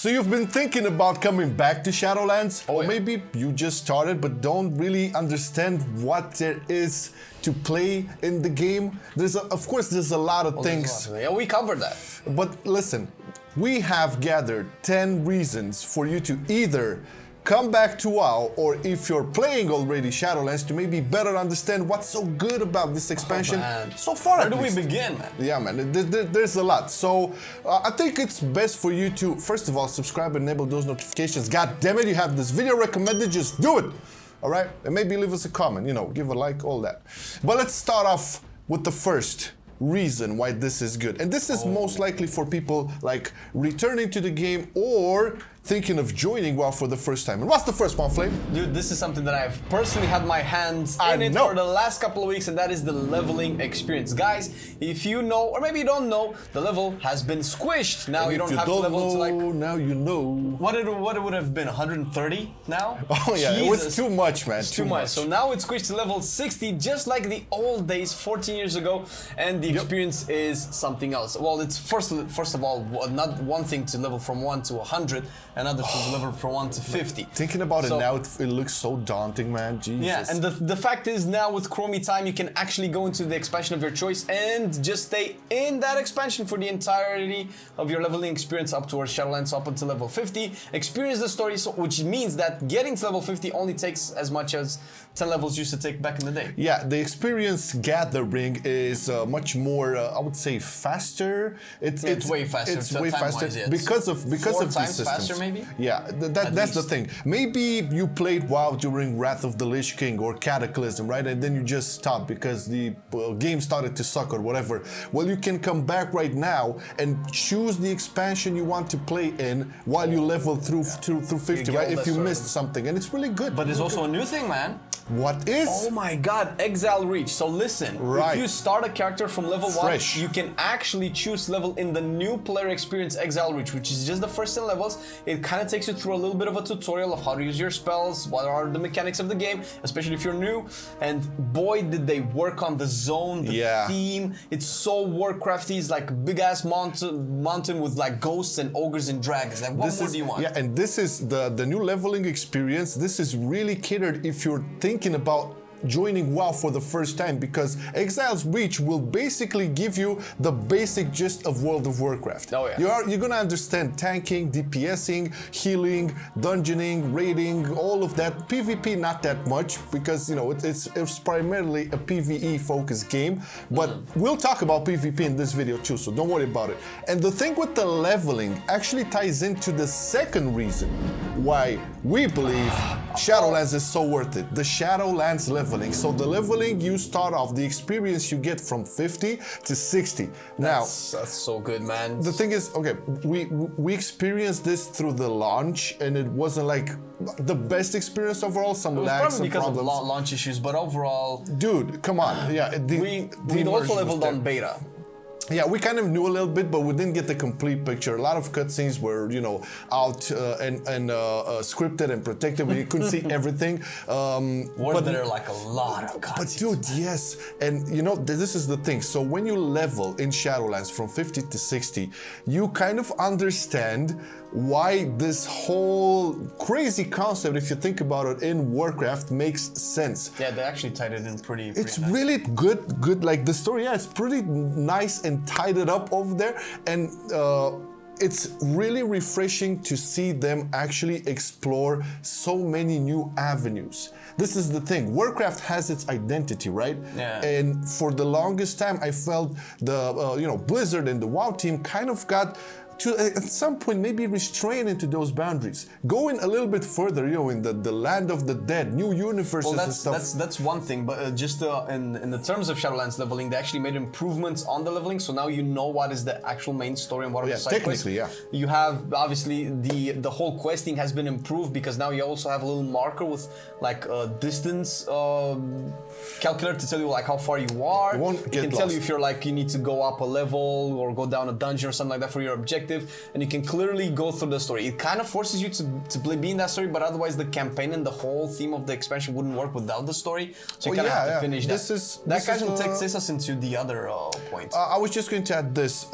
So you've been thinking about coming back to Shadowlands? Oh, or yeah. maybe you just started but don't really understand what there is to play in the game. Of course, there's a lot of things. Yeah, we covered that. But listen, we have gathered 10 reasons for you to either come back to WoW, or if you're playing already Shadowlands, to maybe better understand what's so good about this expansion so far. Where do we begin, man? Yeah, man, there's a lot. So I think it's best for you to, first of all, subscribe and enable those notifications. God damn it, you have this video recommended, just do it. All right, and maybe leave us a comment, you know, give a like, all that. But let's start off with the first reason why this is good. And this is most likely for people like returning to the game or thinking of joining WoW for the first time. And what's the first one, Flame? Dude, this is something that I've personally had my hands in it for the last couple of weeks, and that is the leveling experience. Guys, if you know, or maybe you don't know, the level has been squished. Now you don't have to level to like... Now you know. What it would have been, 130 now? Oh yeah, Jesus. it was too much, man. It's too much. So now it's squished to level 60, just like the old days, 14 years ago, and the experience is something else. Well, it's first of all, not one thing to level from 1 to 100, another to level from 1 to 50. Thinking about it now, it looks so daunting, man. Jesus. Yeah, and the fact is now with Chromie Time, you can actually go into the expansion of your choice and just stay in that expansion for the entirety of your leveling experience up towards Shadowlands up until level 50. Experience the story, which means that getting to level 50 only takes as much as 10 levels used to take back in the day. Yeah, the experience gathering is much more, I would say, faster. It's way faster. It's way faster because of the systems. Faster, maybe. Yeah, that's the thing. Maybe you played WoW during Wrath of the Lich King or Cataclysm, right? And then you just stopped because the game started to suck or whatever. Well, you can come back right now and choose the expansion you want to play in while you level through 50, right? If you missed something, and it's really good. But there's also a new thing, man. What is? Oh my god, Exile Reach. So listen, if you start a character from level 1, you can actually choose level in the new player experience Exile Reach, which is just the first 10 levels. It kind of takes you through a little bit of a tutorial of how to use your spells, what are the mechanics of the game, especially if you're new. And boy, did they work on the zone, the theme. It's so Warcrafty. It's like a big ass mountain with like ghosts and ogres and dragons. Like, what more do you want? Yeah, and this is the new leveling experience. This is really catered if you're thinking about joining WoW for the first time, because Exile's Reach will basically give you the basic gist of World of Warcraft. Oh yeah. You're gonna understand tanking, DPSing, healing, dungeoning, raiding, all of that. PvP not that much, because you know it's primarily a PvE focused game, but we'll talk about PvP in this video too, so don't worry about it. And the thing with the leveling actually ties into the second reason why we believe Shadowlands is so worth it. The Shadowlands leveling. So the leveling, you start off, the experience you get from 50 to 60. Now, that's so good, man. The thing is, okay, we experienced this through the launch, and it wasn't like the best experience overall. Some lags, some because problems. of launch issues, but overall, dude, come on, yeah. We also leveled on beta. Yeah, we kind of knew a little bit, but we didn't get the complete picture. A lot of cutscenes were, you know, out and scripted and protected. We couldn't see everything. But there are like a lot of cutscenes. But dude, yes, and you know, this is the thing. So when you level in Shadowlands from 50 to 60, you kind of understand why this whole crazy concept, if you think about it, in Warcraft makes sense. Yeah, they actually tied it in pretty It's nice. really good, like the story, yeah, it's pretty nice and tied it up over there, and it's really refreshing to see them actually explore so many new avenues. This is the thing, Warcraft has its identity, right? Yeah. And for the longest time, I felt the, you know, Blizzard and the WoW team kind of got to, at some point, maybe restrain into those boundaries. Going a little bit further, you know, in the land of the dead, new universes and stuff. That's one thing, but just in the terms of Shadowlands leveling, they actually made improvements on the leveling, so now you know what is the actual main story and what are the side quests. Yeah. You have, obviously, the whole questing has been improved, because now you also have a little marker with like a distance calculator to tell you like how far you are. It won't get tell you if you're like, you need to go up a level or go down a dungeon or something like that for your objective. perspective, and you can clearly go through the story. It kind of forces you to be in that story, but otherwise the campaign and the whole theme of the expansion wouldn't work without the story. So you kind of have to finish that. That kind of takes us into the other point. I was just going to add this.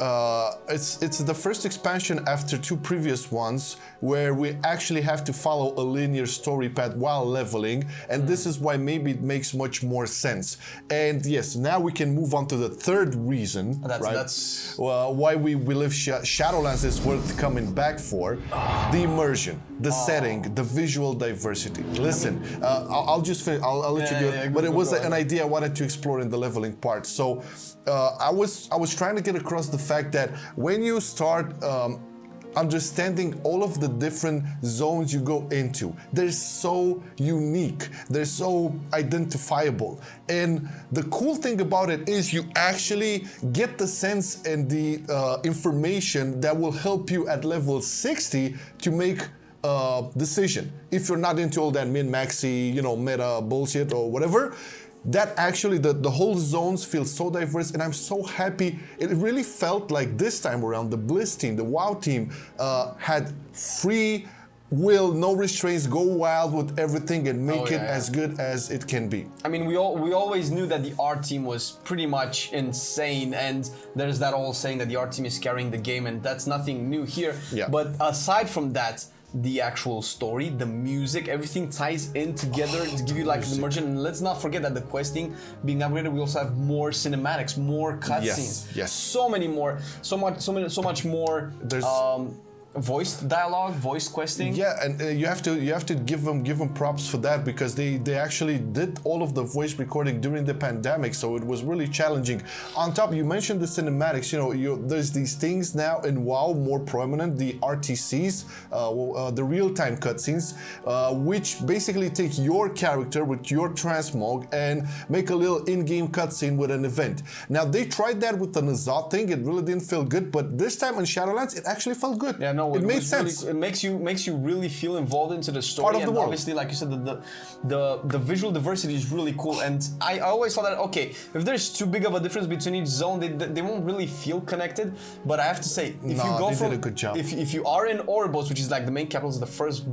It's the first expansion after 2 previous ones where we actually have to follow a linear story path while leveling, and this is why maybe it makes much more sense. And yes, now we can move on to the third reason, that's why we believe Shadowlands is worth coming back for. The immersion, the setting, the visual diversity. Listen, I'll just finish, I'll let you do it, but it was an idea I wanted to explore in the leveling part. So I was trying to get across the fact that when you start understanding all of the different zones you go into, they're so unique, they're so identifiable, and the cool thing about it is you actually get the sense and the information that will help you at level 60 to make decision. If you're not into all that min-maxy, you know, meta bullshit or whatever, that actually, the whole zones feel so diverse, and I'm so happy. It really felt like this time around, the Bliss team, the WoW team, had free will, no restraints, go wild with everything and make it as good as it can be. I mean, we always knew that the art team was pretty much insane, and there's that old saying that the art team is carrying the game, and that's nothing new here. Yeah. But aside from that, the actual story, the music, everything ties in together to give you like an immersion. And let's not forget that the questing being upgraded, we also have more cinematics, more cutscenes. Yes. So many more, so much more. There's voiced dialogue, voiced questing. Yeah, and you have to give them props for that, because they actually did all of the voice recording during the pandemic, so it was really challenging. On top, you mentioned the cinematics. You know, there's these things now in WoW more prominent, the RTCs, the real-time cutscenes, which basically take your character with your transmog and make a little in-game cutscene with an event. Now they tried that with the Nazat thing. It really didn't feel good, but this time in Shadowlands, it actually felt good. Yeah, no, it made sense. Really, it makes you really feel involved into the story. Part of the world. Obviously, like you said, the visual diversity is really cool. And I always thought that, okay, if there's too big of a difference between each zone, they won't really feel connected. But I have to say, if you go from, did a good job. If you are in Oribos, which is like the main capital, is the first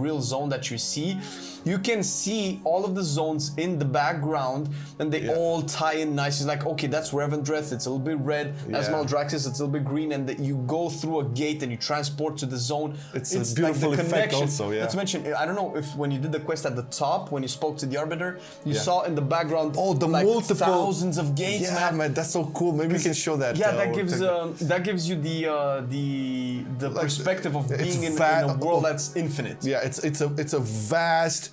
real zone that you see, you can see all of the zones in the background, and they all tie in nice. It's like, okay, that's Revendreth, it's a little bit red. That's Maldraxxus, it's a little bit green, and you go through a gate and you transport to the zone. It's a beautiful like effect also, Let's mention, I don't know if when you did the quest at the top, when you spoke to the Arbiter, you saw in the background the like multiple thousands of gates. Yeah, man, that's so cool. Maybe we can show that. Yeah, that gives you the like, perspective of being in a world that's infinite. Yeah, it's a vast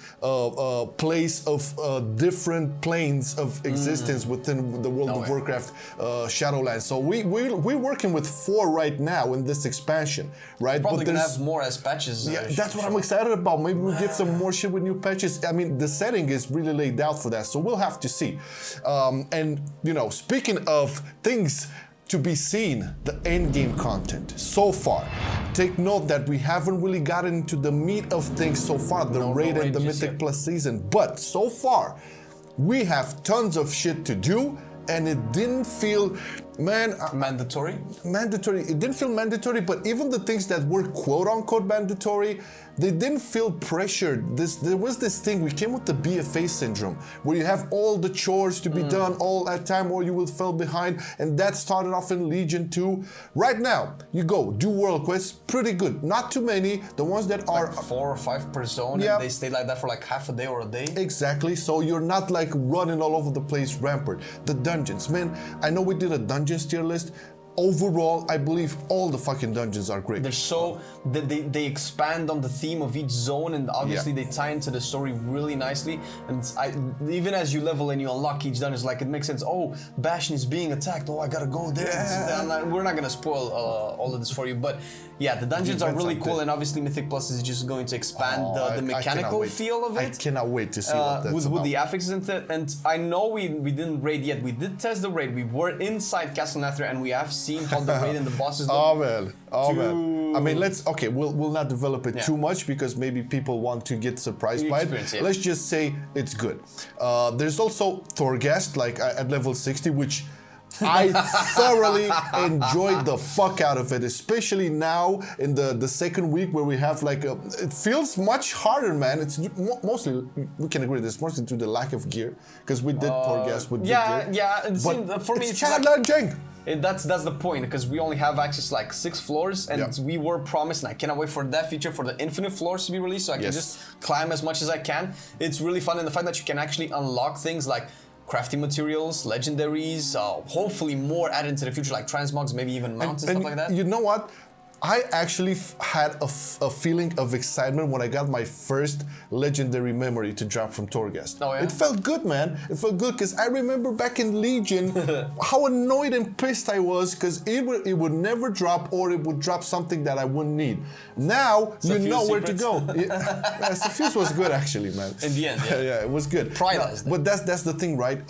place of different planes of existence within the World of Warcraft Shadowlands. So we're working with 4 right now in this expansion, right? Probably gonna have more as patches. Yeah, that's what I'm excited about. Maybe we'll get some more shit with new patches. I mean, the setting is really laid out for that, so we'll have to see. And you know, speaking of things to be seen, the end game content so far. Take note that we haven't really gotten into the meat of things so far, the raid and the Mythic Plus season, but so far we have tons of shit to do, and it didn't feel, mandatory. It didn't feel mandatory, but even the things that were quote-unquote mandatory, they didn't feel pressured. There was this thing, we came with the BFA syndrome, where you have all the chores to be done all at time, or you will fall behind, and that started off in Legion 2. Right now, you go, do world quests, pretty good. Not too many, the ones that are... Like 4 or 5 per zone, and they stay like that for like half a day or a day. Exactly, so you're not like running all over the place rampant. The dungeons, man, I know we did a dungeons tier list. Overall, I believe all the fucking dungeons are great. They're so they expand on the theme of each zone, and obviously they tie into the story really nicely. And even as you level and you unlock each dungeon, like it makes sense. Oh, Bastion is being attacked. Oh, I gotta go there. We're not gonna spoil all of this for you, but yeah, the dungeons are really cool, and obviously Mythic Plus is just going to expand the mechanical feel of it. I cannot wait to see what that's with the affixes and I know we didn't raid yet. We did test the raid. We were inside Castle Nathria, and we have seen how the raid and the bosses look. Man. I mean, we'll not develop it too much, because maybe people want to get surprised by it. Let's just say it's good. There's also Thorghast, like at level 60, which I thoroughly enjoyed the fuck out of it, especially now in the second week where we have like it feels much harder, man. It's mostly, we can agree, this mostly due to the lack of gear, because we did Torghast with gear. Yeah, for me it's challenging. That's the point, because we only have access to like 6 floors, and we were promised, and I cannot wait for that feature for the infinite floors to be released, so I can just climb as much as I can. It's really fun, and the fact that you can actually unlock things like crafting materials, legendaries, hopefully more added into the future, like transmogs, maybe even mounts and stuff like that. You know what? I actually had a feeling of excitement when I got my first legendary memory to drop from Torghast. Oh, yeah? It felt good, man. It felt good, because I remember back in Legion how annoyed and pissed I was, because it would never drop, or it would drop something that I wouldn't need. Now, you know where to go. Suffuse was good, actually, man. In the end, yeah, it was good. But that's the thing, right?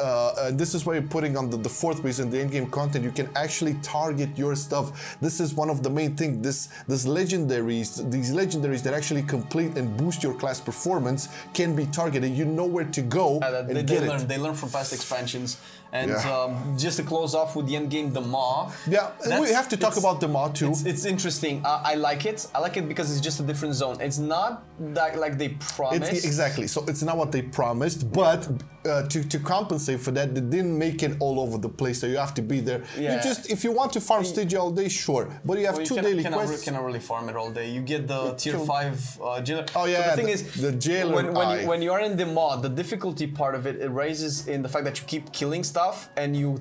This is why you're putting on the fourth reason, the in-game content. You can actually target your stuff. This is one of the main things. These legendaries that actually complete and boost your class performance can be targeted. You know where to go and get it. They learn from past expansions. And just to close off with the end game, the Maw. Yeah, we have to talk about the Maw too. It's interesting. I like it. I like it because it's just a different zone. It's not that like they promised. Exactly. So it's not what they promised, but to compensate for that, they didn't make it all over the place. So you have to be there. Yeah. You just, if you want to farm stage all day, sure. But you have two daily quests. You cannot really farm it all day. You get the tier 5 jailer. Oh yeah. So the thing is, the jailer. When you are in the Maw, the difficulty part of it raises in the fact that you keep killing stuff, and you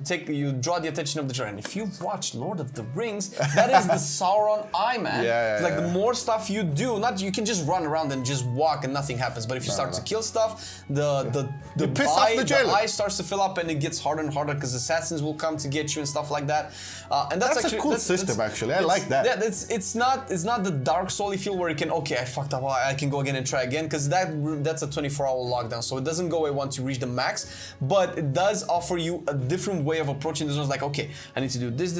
draw the attention of the jailer. And if you've watched Lord of the Rings, that is the Sauron eye, man. It's like the more stuff you do, you can just run around and just walk and nothing happens. But if you start to kill stuff, the eye starts to fill up, and it gets harder and harder because assassins will come to get you and stuff like that. And that's actually a cool system, actually. I like that. Yeah, it's not the Dark Souls feel where you can, okay, I fucked up, I can go again and try again, because that's a 24-hour lockdown, so it doesn't go away once you reach the max, but it does offer you a different way of approaching this. Like, okay, I need to do this.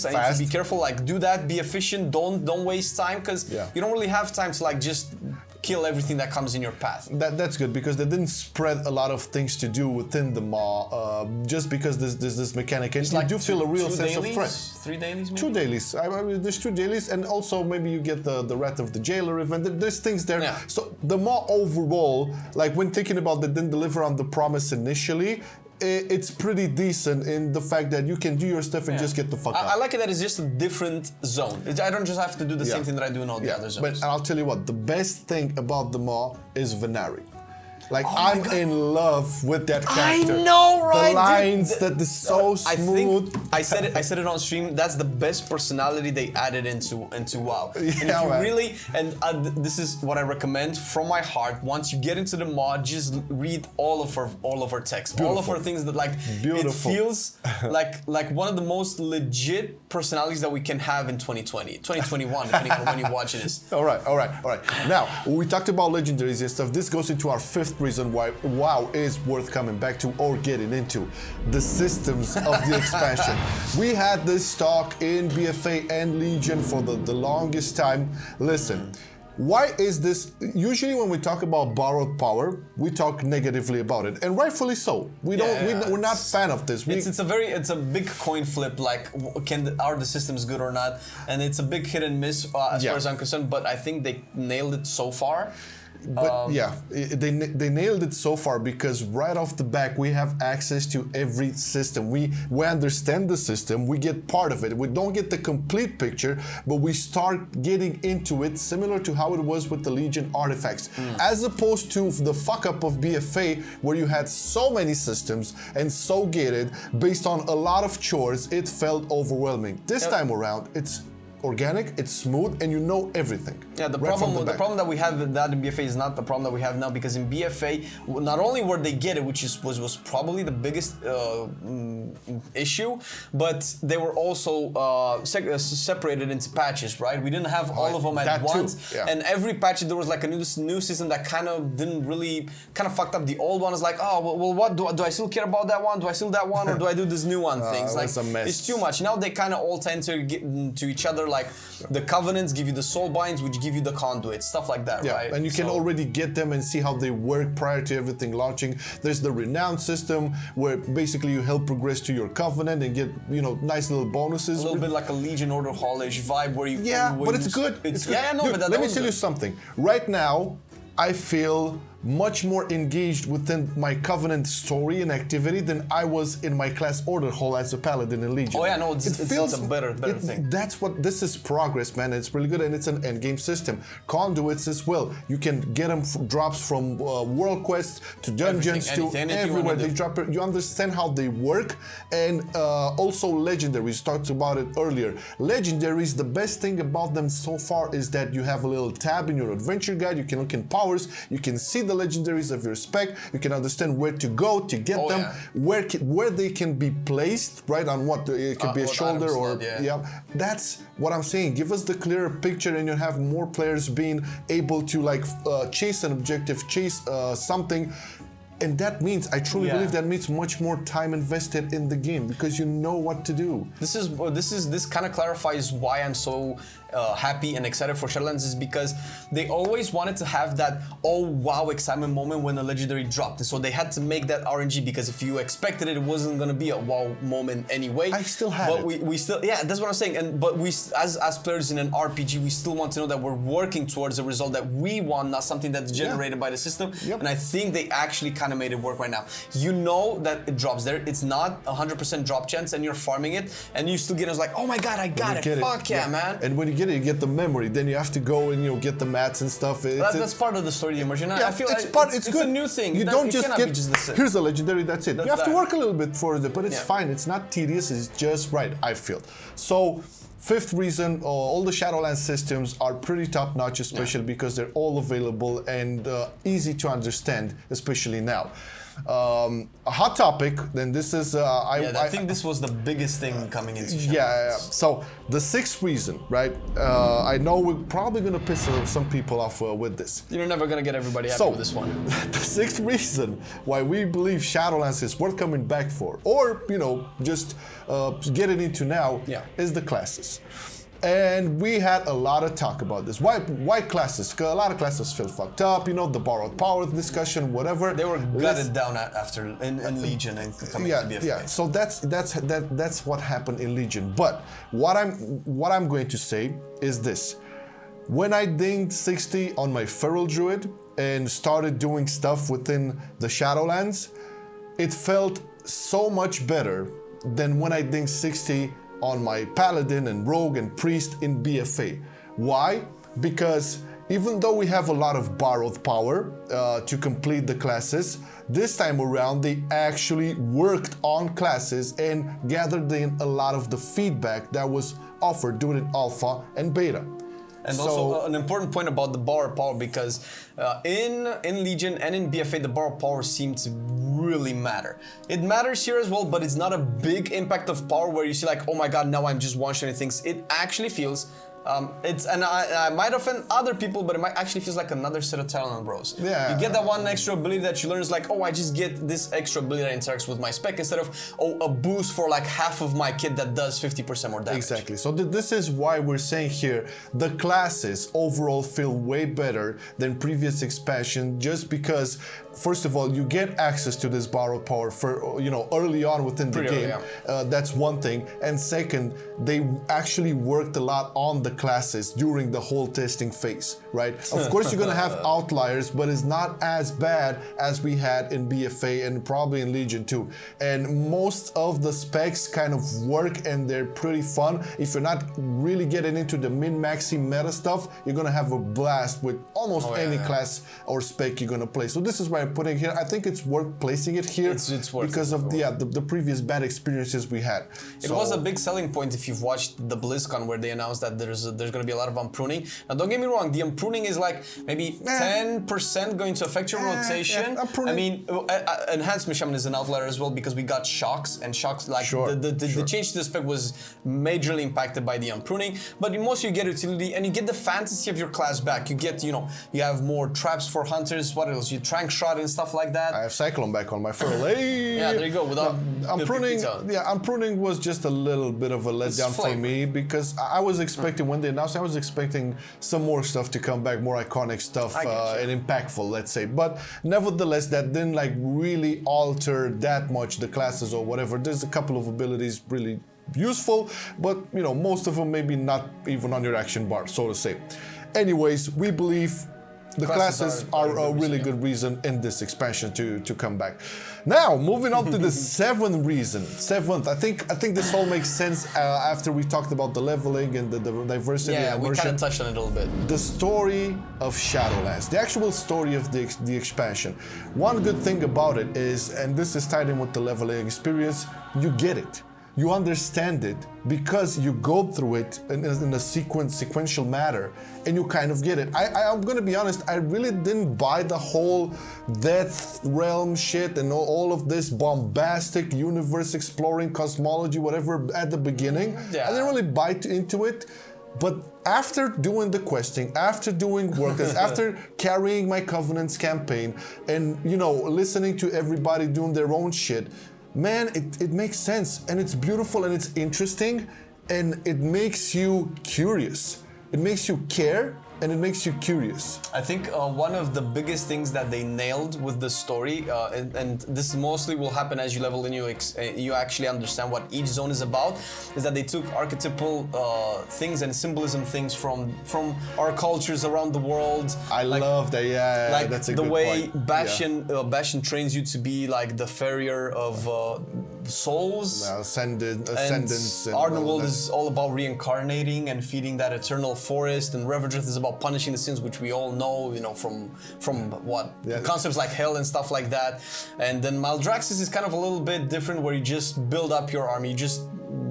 I need to be careful. Like, do that. Be efficient. Don't waste time, because you don't really have time to like just kill everything that comes in your path. That's good, because they didn't spread a lot of things to do within the Maw, just because there's this mechanic, and you do feel a real sense of threat. 3 dailies, maybe? 2 dailies. I mean, there's 2 dailies, and also maybe you get the Wrath of the Jailer event. There's things there. Yeah. So the Maw overall, like when thinking about they didn't deliver on the promise initially, it's pretty decent in the fact that you can do your stuff and just get the fuck out. I like it that it's just a different zone. I don't just have to do the same thing that I do in all the other zones. But I'll tell you what, the best thing about the Maw is Venari. Like, I'm in love with that character. I know, right? The lines, that is so smooth. I said it on stream. That's the best personality they added into WoW. And if you really, this is what I recommend from my heart. Once you get into the Maw, just read all of her text, Beautiful. all of her things. That like it feels like one of the most legit personalities that we can have in 2020, 2021, depending on when you're watching this. All right. Now we talked about legendaries and stuff. This goes into our 5th reason why WoW is worth coming back to or getting into: the systems of the expansion. We had this talk in BFA and Legion for the longest time. Listen, why is this? Usually when we talk about borrowed power, we talk negatively about it, and rightfully so. We're not a fan of this. It's a big coin flip. Like, are the systems good or not? And it's a big hit and miss as far as I'm concerned. But I think they nailed it so far. But they nailed it so far, because right off the back we have access to every system. We understand the system, we get part of it. We don't get the complete picture, but we start getting into it, similar to how it was with the Legion artifacts. As opposed to the fuck up of BFA, where you had so many systems and so gated based on a lot of chores, it felt overwhelming. This time around, it's organic, it's smooth, and you know everything. Yeah, the problem that we have with that in BFA is not the problem that we have now, because in BFA, not only were they get it, which was probably the biggest issue, but they were also separated into patches, right? We didn't have all of them at once, and every patch there was like a new system that kind of fucked up the old one. It's like, oh, well, what do I still care about that one? Do I still that one, or do I do this new one? Things like, it's a mess. It's too much. Now they kind of all tend to get to each other. like the covenants give you the soul binds, which give you the conduit, stuff like that, right? And you can already get them and see how they work prior to everything launching. There's the renown system where basically you help progress to your covenant and get, you know, nice little bonuses. A little bit like a Legion Order Hall-ish vibe where you... but it's good. It's good. Yeah, no, Dude, but that let me was tell you something. Right now, I feel much more engaged within my Covenant story and activity than I was in my class order hall as a Paladin in Legion. Oh yeah, no, it's a better thing. That's what, this is progress, man. It's really good, and it's an endgame system. Conduits as well. You can get them drops from world quests to dungeons to everywhere. They drop. You understand how they work, and also legendaries. Talked about it earlier. Legendaries, the best thing about them so far is that you have a little tab in your adventure guide. You can look in powers. You can see the legendaries of your spec. You can understand where to go to get them, where they can be placed, right, on what it could be a shoulder or that's what I'm saying. Give us the clearer picture, and you'll have more players being able to like chase an objective, chase something. And that means, I truly believe that means much more time invested in the game because you know what to do. This kind of clarifies why I'm so happy and excited for Shadowlands, is because they always wanted to have that oh wow excitement moment when a legendary dropped, and so they had to make that RNG, because if you expected it, it wasn't gonna be a wow moment anyway. I still had it. But we still, that's what I'm saying. But we, as players in an RPG, we still want to know that we're working towards a result that we want, not something that's generated by the system. And I think they actually kind of made it work right now. You know that it drops there. It's not 100% drop chance, and you're farming it, and you still get us like, oh my god, I got it. Fuck yeah, man. And when you get it, you get the memory. Then you have to go and, you know, get the mats and stuff. That's part of the story, the immersion. I feel it's a new thing. You don't just get, here's a legendary, that's it. You have to work a little bit for it, but it's fine. It's not tedious, it's just right, I feel. So, fifth reason, all the Shadowlands systems are pretty top-notch, especially because they're all available and easy to understand, especially now. A hot topic, then this is... I think this was the biggest thing coming into Shadowlands. So, the sixth reason, right? I know we're probably going to piss some people off with this. You're never going to get everybody happy with this one. The sixth reason why we believe Shadowlands is worth coming back for, or, you know, just getting into now, is the classes. And we had a lot of talk about this. Why classes? Because a lot of classes feel fucked up, you know, the borrowed power discussion, whatever. They were gutted down after in Legion and coming to BFA. Yeah, so that's what happened in Legion. But what I'm going to say is this. When I dinged 60 on my Feral Druid and started doing stuff within the Shadowlands, it felt so much better than when I dinged 60 on my Paladin and Rogue and Priest in BFA. Why? Because even though we have a lot of borrowed power to complete the classes, this time around they actually worked on classes and gathered in a lot of the feedback that was offered during Alpha and Beta. And also an important point about the borrowed power, because in Legion and in BFA, the borrowed power seemed to really matter. It matters here as well, but it's not a big impact of power where you see like, oh my god, now I'm just one-shotting things. It actually feels, and I might offend other people, but it might actually feels like another set of talent bros. Yeah. You get that one extra ability that you learn is like, oh, I just get this extra ability that interacts with my spec instead of, oh, a boost for like half of my kit that does 50% more damage. Exactly. So this is why we're saying here, the classes overall feel way better than previous expansion, just because, first of all, you get access to this borrowed power for, you know, early on within the game. That's one thing. And second, they actually worked a lot on the classes during the whole testing phase, right? Of course, you're gonna have outliers, but it's not as bad as we had in BFA and probably in Legion too. And most of the specs kind of work and they're pretty fun. If you're not really getting into the min-maxi meta stuff, you're gonna have a blast with almost any class or spec you're gonna play. So this is why I'm putting here. I think it's worth placing it here because of the previous bad experiences we had. It was a big selling point if you've watched the BlizzCon where they announced that there's there's going to be a lot of unpruning. Now, don't get me wrong, the unpruning is like maybe 10% going to affect your rotation. I mean, enhanced shaman is an outlier as well because we got shocks, and shocks like the change to the spec was majorly impacted by the unpruning. But most you get utility and you get the fantasy of your class back. You get, you know, you have more traps for hunters. What else? You trank shot and stuff like that. I have Cyclone back on my furl. Hey. Yeah, there you go. Without unpruning was just a little bit of a letdown for me because I was expecting when they announced, I was expecting some more stuff to come back, more iconic stuff and impactful, let's say. But nevertheless, that didn't like really alter that much the classes or whatever. There's a couple of abilities really useful, but you know, most of them maybe not even on your action bar, so to say. Anyways, we believe the classes are a really good reason in this expansion to come back. Now, moving on to the seventh reason. I think this all makes sense after we talked about the leveling and the diversity and immersion. Yeah, we kind of touched on it a little bit. The story of Shadowlands, the actual story of the expansion. One good thing about it is, and this is tied in with the leveling experience, you get it. You understand it because you go through it in a sequential manner, and you kind of get it. I'm gonna be honest, I really didn't buy the whole Death Realm shit and all of this bombastic universe exploring cosmology, whatever, at the beginning. I didn't really buy into it. But after doing the questing, after doing work, after carrying my Covenants campaign, and you know, listening to everybody doing their own shit, man, it makes sense, and it's beautiful, and it's interesting, and it makes you curious. It makes you care, and it makes you curious. I think one of the biggest things that they nailed with the story, and this mostly will happen as you level in, you actually understand what each zone is about, is that they took archetypal things and symbolism things from our cultures around the world. I love that, yeah, like that's a the good way point. Bastion trains you to be like the farrier of souls. Ascendants. And Ardenwold is all about reincarnating and feeding that eternal forest, and Reverdreth is about punishing the sins, which we all know, you know, from what concepts like hell and stuff like that. And then Maldraxxus is kind of a little bit different, where you just build up your army.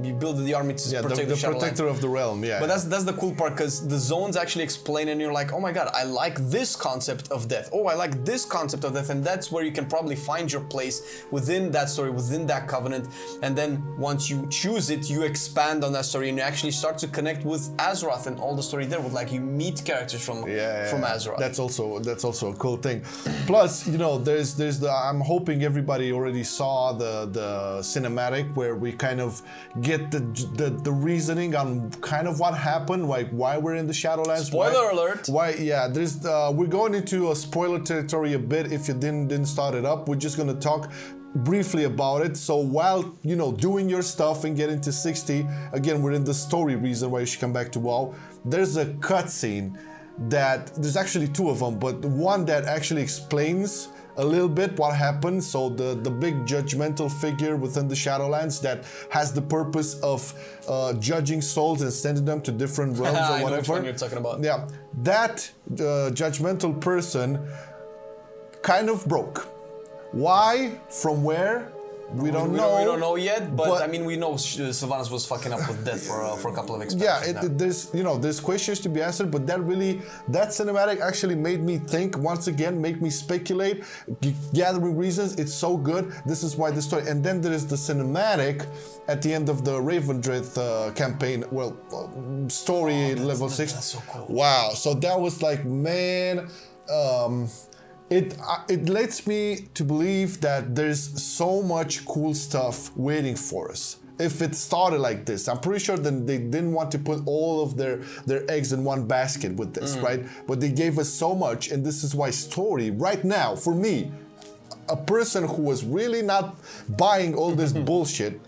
You build the army to protect the protector of the realm. Yeah. But that's the cool part, because the zones actually explain, and you're like, oh my god, I like this concept of death. Oh, I like this concept of death, and that's where you can probably find your place within that story, within that covenant. And then once you choose it, you expand on that story, and you actually start to connect with Azeroth and all the story there. With like, you meet characters from Azeroth. That's also a cool thing. Plus, you know, there's the. I'm hoping everybody already saw the cinematic where we kind of get the reasoning on kind of what happened, like why we're in the Shadowlands. Spoiler alert! Why? Yeah, there's we're going into a spoiler territory a bit. If you didn't start it up, we're just gonna talk briefly about it. So while, you know, doing your stuff and getting to 60, again, we're in the story reason why you should come back to WoW. There's a cutscene that there's actually two of them, but one that actually explains a little bit what happened. So the big judgmental figure within the Shadowlands that has the purpose of judging souls and sending them to different realms or whatever. I know which one you're talking about. Yeah, that judgmental person kind of broke. Why? From where? We don't know. We don't know yet, but I mean, we know Sylvanas was fucking up with death for a couple of expansions. Yeah, there's questions to be answered, but that cinematic actually made me think once again, make me speculate, gathering reasons. It's so good. This is why the story. And then there is the cinematic at the end of the Revendreth campaign. Well, story level 6. That's so cool. Wow. So that was like, man. It lets me to believe that there's so much cool stuff waiting for us. If it started like this, I'm pretty sure that they didn't want to put all of their eggs in one basket with this, right? But they gave us so much, and this is why story, right now, for me, a person who was really not buying all this bullshit,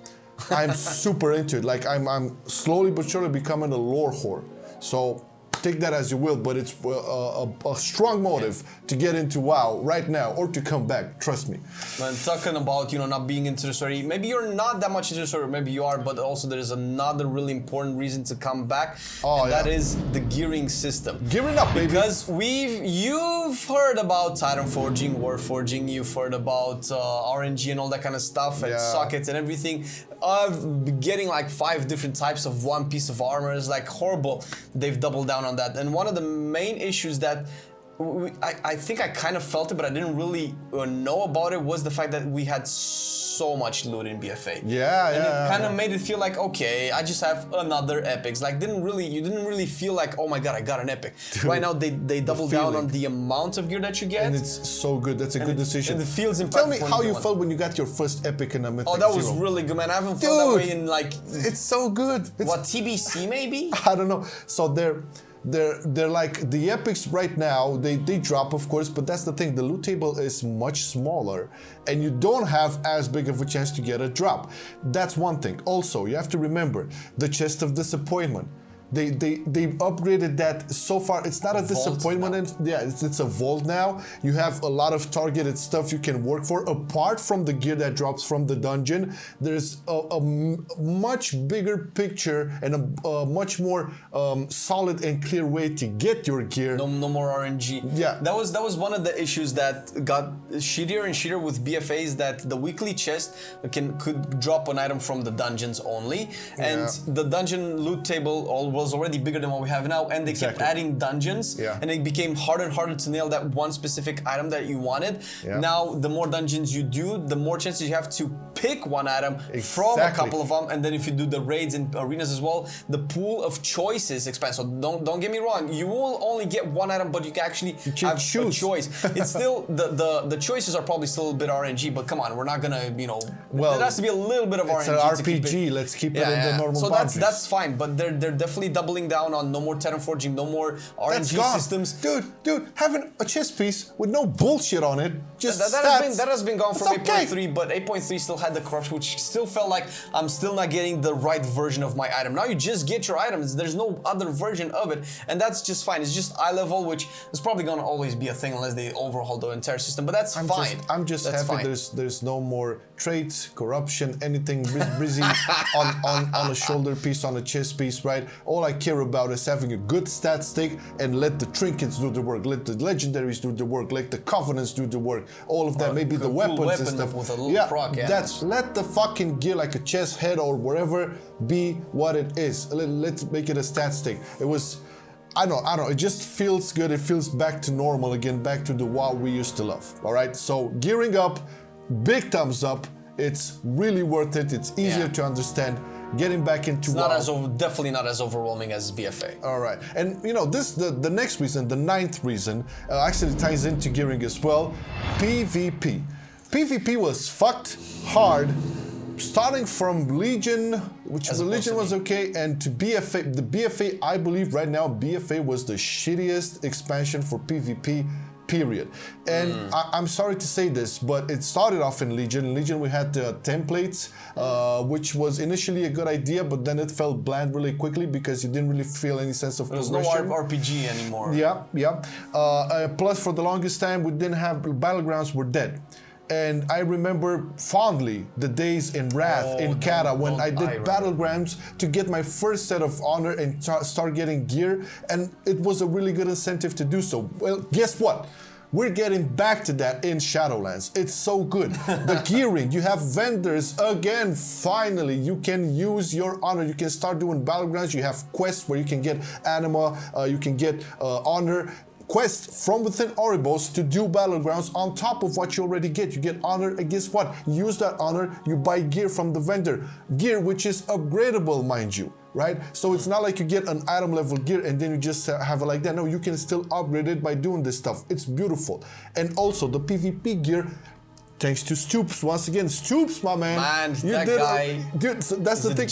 I'm super into it. Like, I'm slowly but surely becoming a lore whore. So take that as you will, but it's a strong motive to get into WoW right now or to come back. Trust me. Man, talking about not being into the story, maybe you're not that much into the story, maybe you are, but also there's another really important reason to come back, and that is the gearing system. Gearing up, baby. Because you've heard about Titan Forging, Warforging, you've heard about RNG and all that kind of stuff, and sockets and everything. Getting like 5 different types of one piece of armor is like horrible. They've doubled down on that, and one of the main issues that I think I kind of felt it, but I didn't really know about it, was the fact that we had so much loot in BFA. And it kind of made it feel like, okay, I just have another epics. Like, you didn't really feel like, oh my god, I got an epic. Dude, right now they double down on the amount of gear that you get. And it's so good. That's a good decision. And it feels impactful. Tell me how you felt when you got your first epic in a Mythic. Oh, that was really good, man. I haven't felt that way in like... It's so good. What, TBC maybe? I don't know. So they're like the epics right now, they drop, of course, but that's the thing, the loot table is much smaller and you don't have as big of a chance to get a drop. That's one thing. Also, you have to remember the chest of disappointment. They upgraded that so far. It's not a disappointment. It's a vault now. You have a lot of targeted stuff you can work for. Apart from the gear that drops from the dungeon, there's a much bigger picture and a much more solid and clear way to get your gear. No more RNG. Yeah, that was one of the issues that got shittier and shittier with BFAs. That the weekly chest could drop an item from the dungeons only, and the dungeon loot table was already bigger than what we have now, and they kept adding dungeons, and it became harder and harder to nail that one specific item that you wanted. Now, the more dungeons you do, the more chances you have to pick one item from a couple of them, and then if you do the raids and arenas as well, the pool of choices expands. So don't get me wrong, you will only get one item, but you can actually have a choice. It's still the choices are probably still a bit RNG, but come on, we're not gonna well, there has to be a little bit of RNG. It's an RPG. Let's keep it in the normal. So that's fine, but they're definitely doubling down on no more Titan Forging, no more RNG systems. Dude, having a chess piece with no bullshit on it, just that has been gone from 8.3, but 8.3 still had the corruption, which still felt like I'm still not getting the right version of my item. Now you just get your items, there's no other version of it, and that's just fine. It's just eye level, which is probably gonna always be a thing unless they overhaul the entire system, but that's fine. I'm just happy there's no more traits, corruption, anything busy on a shoulder piece, on a chest piece, right? All I care about is having a good stat stick and let the trinkets do the work, let the legendaries do the work, let the covenants do the work, all of that, maybe the weapons and stuff. With a little proc, that's let the fucking gear, like a chest head or wherever, be what it is. Let's make it a stat stick. It was, I don't know, it just feels good. It feels back to normal again, back to the WoW we used to love. All right, so gearing up, big thumbs up. It's really worth it. It's easier to understand. Getting back into WoW. Definitely not as overwhelming as BFA. All right, and the next reason, the 9th reason, actually ties into gearing as well. PvP. PvP was fucked hard, starting from Legion, which Legion was okay, and to BFA. The BFA, I believe right now, BFA was the shittiest expansion for PvP. Period. And I'm sorry to say this, but it started off in Legion. In Legion, we had the templates, which was initially a good idea, but then it fell bland really quickly because you didn't really feel any sense of progression. There's no RPG anymore. Plus, for the longest time, we didn't have battlegrounds. Were dead. And I remember fondly the days in Wrath, in Kata, when I did battlegrounds to get my first set of honor and start getting gear, and it was a really good incentive to do so. Well, guess what? We're getting back to that in Shadowlands. It's so good. The gearing, you have vendors again, finally. You can use your honor. You can start doing battlegrounds. You have quests where you can get anima, you can get honor. Quest from within Oribos to do battlegrounds on top of what you already get. You get honor, and guess what? Use that honor, you buy gear from the vendor. Gear which is upgradable, mind you, right? So it's not like you get an item level gear and then you just have it like that. No, you can still upgrade it by doing this stuff. It's beautiful. And also the PvP gear, thanks to Stoops, once again, Stoops, my man. That guy, dude, so that's the thing.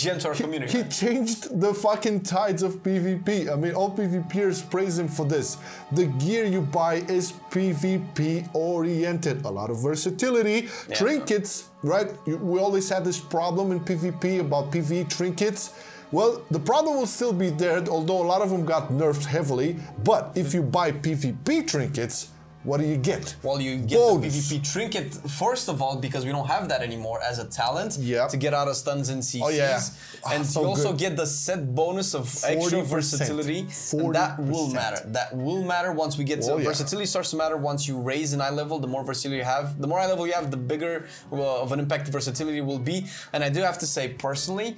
He changed the fucking tides of PvP. I mean, all PvPers praise him for this. The gear you buy is PvP oriented. A lot of versatility. Trinkets, right? We always had this problem in PvP about PvE trinkets. Well, the problem will still be there, although a lot of them got nerfed heavily. But if you buy PvP trinkets, what do you get? Well, you get the PvP trinket, first of all, because we don't have that anymore as a talent to get out of stuns and CCs. Oh, yeah. And so you also good. get the set bonus of extra versatility. And that will matter. That will matter once we get to versatility starts to matter once you raise an eye level. The more versatility you have, the more eye level you have, the bigger of an impact versatility will be. And I do have to say, personally,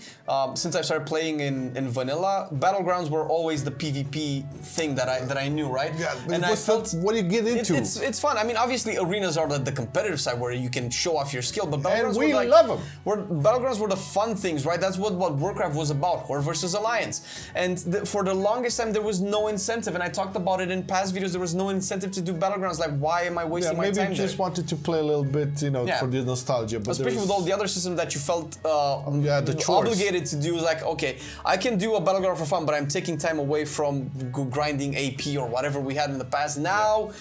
since I started playing in vanilla, battlegrounds were always the PvP thing that I knew, right? Yeah, and I felt what do you get into? It's fun. I mean, obviously, arenas are the competitive side where you can show off your skill, but battlegrounds and we love them. Battlegrounds were the fun things, right? That's what Warcraft was about, Horde versus Alliance. And for the longest time, there was no incentive, and I talked about it in past videos. There was no incentive to do battlegrounds. Like, why am I wasting my time there? Maybe you just wanted to play a little bit, you know, for the nostalgia. But especially with all the other systems that you felt the obligated to do. Like, okay, I can do a battleground for fun, but I'm taking time away from grinding AP or whatever we had in the past. Now,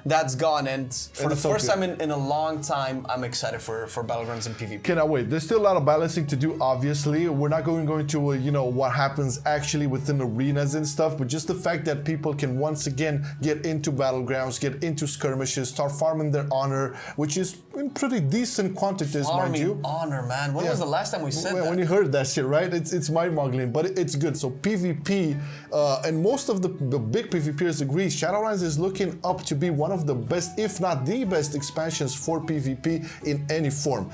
that's gone, and for the first time in a long time, I'm excited for Battlegrounds and PvP. Cannot wait. There's still a lot of balancing to do, obviously. We're not going to, you know, what happens actually within arenas and stuff, but just the fact that people can once again get into Battlegrounds, get into skirmishes, start farming their honor, which is in pretty decent quantities, mind you. Honor, man. When was the last time we said that? When you heard that shit, right? It's mind-boggling, but it's good. So PvP, and most of the big PvPers agree, Shadowlands is looking up to be one of the best, if not the best, expansions for PvP in any form.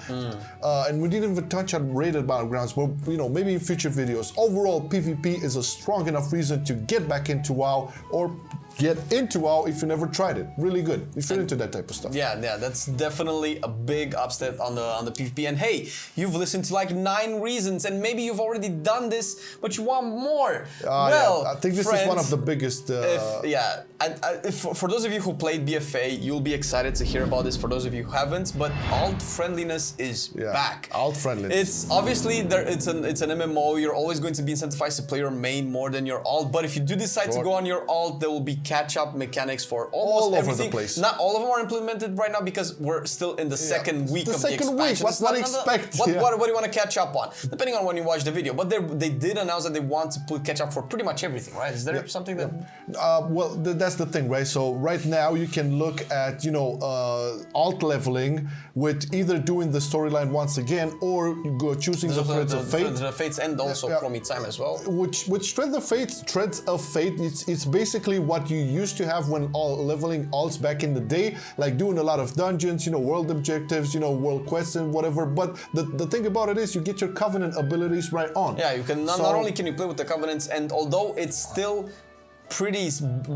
And we didn't even touch on rated battlegrounds, but you know, maybe in future videos. Overall, PvP is a strong enough reason to get back into WoW or get into WoW if you never tried it. Really good if you're into that type of stuff. Yeah, that's definitely a big upstep on the PvP. And hey, you've listened to like 9 reasons, and maybe you've already done this, but you want more. Well, I think this is one of the biggest. For those of you who played BFA, you'll be excited to hear about this. For those of you who haven't, but alt friendliness is back. Alt friendliness. It's obviously it's an MMO. You're always going to be incentivized to play your main more than your alt. But if you do decide to go on your alt, there will be catch-up mechanics for almost everything. Over the place. Not all of them are implemented right now because we're still in the second week of the expansion. What expect? What do you want to catch up on? Depending on when you watch the video. But they did announce that they want to put catch up for pretty much everything, right? Is there something that? Well, that's the thing, right? So right now you can look at, you know, alt leveling with either doing the storyline once again or choosing the Threads of Fate. The Fates and also Chromie Time as well. Which Threads of Fate, it's basically what you used to have when leveling alts back in the day, like doing a lot of dungeons, you know, world objectives, you know, world quests and whatever. But the thing about it is you get your Covenant abilities right on. Yeah, you can not only can you play with the Covenants, and although it's still pretty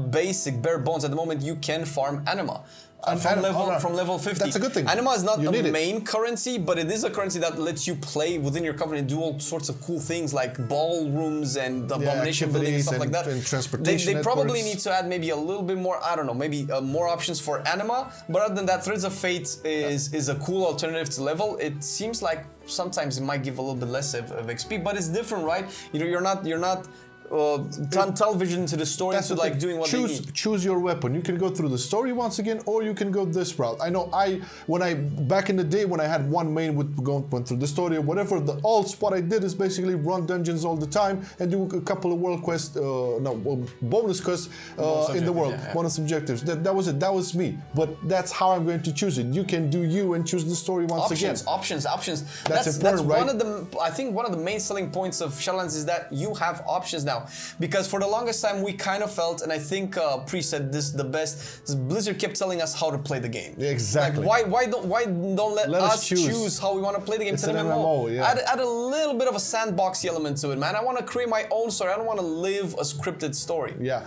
basic, bare bones at the moment, you can farm anima. From level 50. That's a good thing. Anima is not the main currency, but it is a currency that lets you play within your covenant, do all sorts of cool things like ballrooms and abomination building and stuff like that. And transportation they probably need to add maybe a little bit more, I don't know, maybe more options for anima. But other than that, Threads of Fate is a cool alternative to level. It seems like sometimes it might give a little bit less of XP, but it's different, right? You know, you're not television to the story to like doing what they need. Choose your weapon. You can go through the story once again, or you can go this route. I know back in the day when I had one main went through the story or whatever, the alts, what I did is basically run dungeons all the time and do a couple of world quests, bonus quests in the world, bonus objectives. That was it. That was me. But that's how I'm going to choose it. You can do you and choose the story once again. Options. That's important, right? One of the, I think one of the main selling points of Shadowlands is that you have options now. Because for the longest time we kind of felt, and I think Pre said this the best, Blizzard kept telling us how to play the game. Exactly. Like, why don't let us choose how we want to play the game? It's an MMO. Add a little bit of a sandboxy element to it, man. I want to create my own story. I don't want to live a scripted story. Yeah.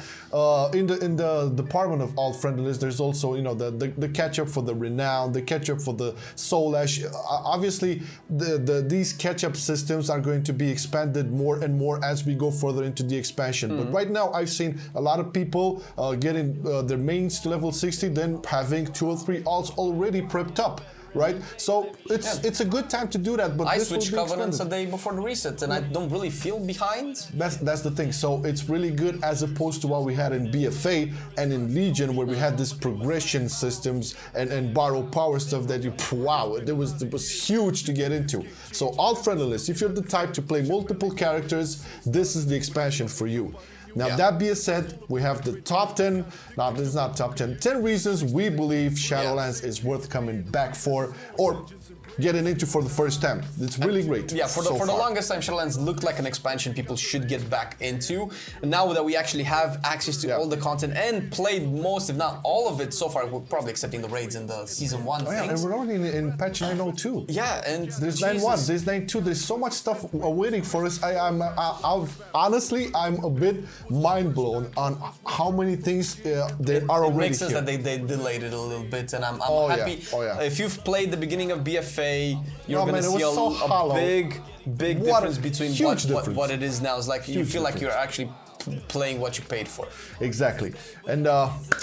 In the department of alt friendliness, there's also, you know, the catch up for the renown, the catch up for the soul ash. Obviously, these catch up systems are going to be expanded more and more as we go further into the expansion. But right now I've seen a lot of people getting their mains to level 60, then having 2 or 3 alts already prepped up. right? So it's a good time to do that. But I this switched will be Covenants extended. a day before the reset, and I don't really feel behind. That's the thing. So it's really good as opposed to what we had in BFA and in Legion, where we had this progression systems and borrow power stuff that it was huge to get into. So alt friendliness, if you're the type to play multiple characters, this is the expansion for you. Now, that being said, we have the top 10, now this is not top 10, 10 reasons we believe Shadowlands is worth coming back for, or getting into for the first time. It's really great. Yeah, for the longest time, Shadowlands looked like an expansion people should get back into. And now that we actually have access to all the content and played most, if not all of it so far, we're probably accepting the raids in the season 1 things. And we're already in patch 902. Yeah, and there's 9.1, there's 9.2, there's so much stuff waiting for us. Honestly, I'm a bit mind blown on how many things they are already here. It makes sense that they delayed it a little bit, and I'm happy. If you've played the beginning of BFA, you're gonna see a big difference between what it is now. It's like you feel like you're actually playing what you paid for. Exactly. And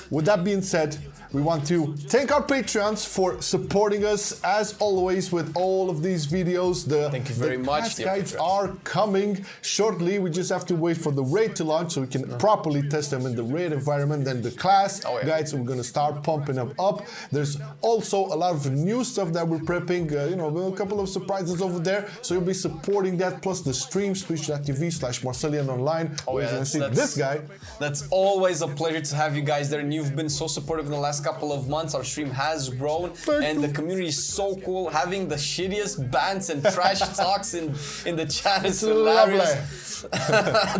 with that being said, we want to thank our Patreons for supporting us as always with all of these videos. Thank you very much. The guides are coming shortly. We just have to wait for the raid to launch so we can properly test them in the raid environment. Then the class guides, we're gonna start pumping them up. There's also a lot of new stuff that we're prepping. A couple of surprises over there. So you'll be supporting that, plus the streams, twitch.tv/MarcelianOnline. This guy. That's always a pleasure to have you guys there, and you've been so supportive in the last couple of months. Our stream has grown, and the community is so cool. Having the shittiest bans and trash talks in the chat is hilarious.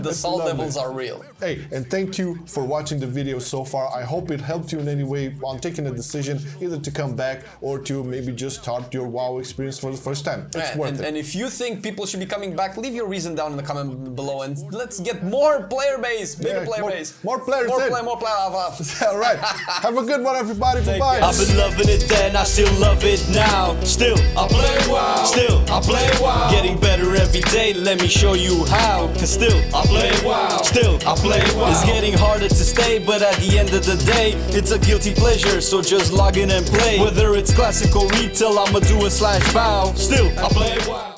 The salt levels are real. Hey, and thank you for watching the video so far. I hope it helped you in any way on taking a decision either to come back or to maybe just start your WoW experience for the first time. It's worth it. And if you think people should be coming back, leave your reason down in the comment below, and let's get more player base, bigger player base. More players. More players. All right. Have a good one, everybody. Bye-bye. I've been loving it then, I still love it now. Still, I play WoW. Still, I play WoW. Getting better every day, let me show you how. Cause still, I play WoW. Still, I play WoW. It's getting harder to stay, but at the end of the day, it's a guilty pleasure, so just log in and play. Whether it's classic or retail, I'ma do a /vow. Still, I play WoW.